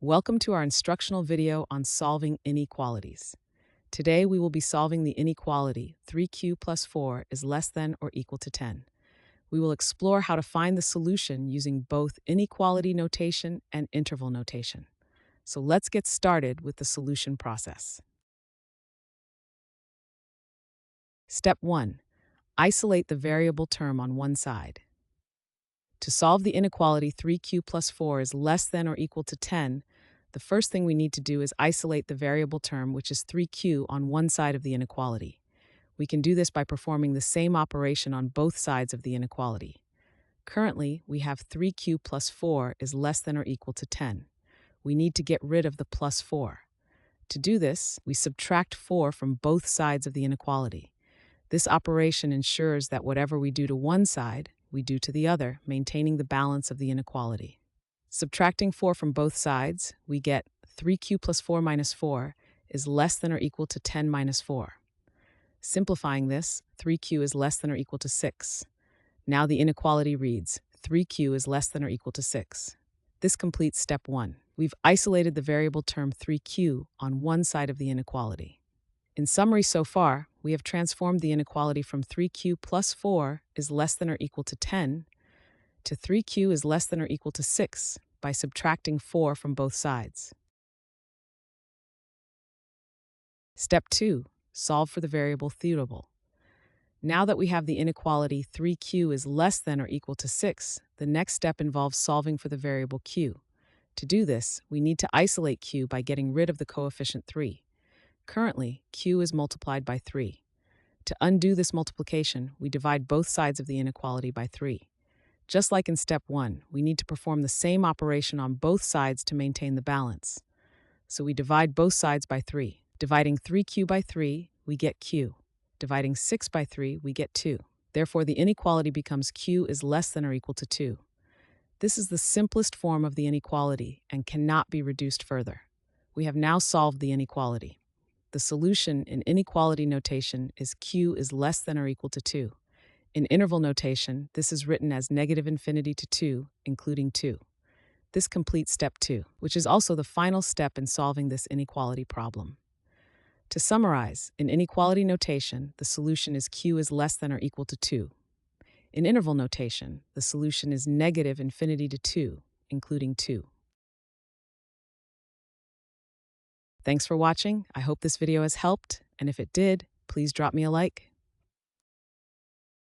Welcome to our instructional video on solving inequalities. Today we will be solving the inequality 3q plus 4 is less than or equal to 10. We will explore how to find the solution using both inequality notation and interval notation. So let's get started with the solution process. Step 1. Isolate the variable term on one side. To solve the inequality 3q plus 4 is less than or equal to 10, the first thing we need to do is isolate the variable term, which is 3q, on one side of the inequality. We can do this by performing the same operation on both sides of the inequality. Currently, we have 3q plus 4 is less than or equal to 10. We need to get rid of the plus 4. To do this, we subtract 4 from both sides of the inequality. This operation ensures that whatever we do to one side, we do to the other, maintaining the balance of the inequality. Subtracting 4 from both sides, we get 3q plus 4 minus 4 is less than or equal to 10 minus 4. Simplifying this, 3q is less than or equal to 6. Now the inequality reads 3q is less than or equal to 6. This completes step 1. We've isolated the variable term 3q on one side of the inequality. In summary so far, we have transformed the inequality from 3q plus 4 is less than or equal to 10 to 3q is less than or equal to 6 by subtracting 4 from both sides. Step 2. Solve for the variable theta. Now that we have the inequality 3q is less than or equal to 6, the next step involves solving for the variable q. To do this, we need to isolate q by getting rid of the coefficient 3. Currently, q is multiplied by 3. To undo this multiplication, we divide both sides of the inequality by 3. Just like in step 1, we need to perform the same operation on both sides to maintain the balance. So we divide both sides by 3. Dividing 3q by 3, we get q. Dividing 6 by 3, we get 2. Therefore, the inequality becomes q is less than or equal to 2. This is the simplest form of the inequality and cannot be reduced further. We have now solved the inequality. The solution in inequality notation is q is less than or equal to 2. In interval notation, this is written as negative infinity to 2, including 2. This completes step 2, which is also the final step in solving this inequality problem. To summarize, in inequality notation, the solution is q is less than or equal to 2. In interval notation, the solution is negative infinity to 2, including 2. Thanks for watching. I hope this video has helped, and if it did, please drop me a like.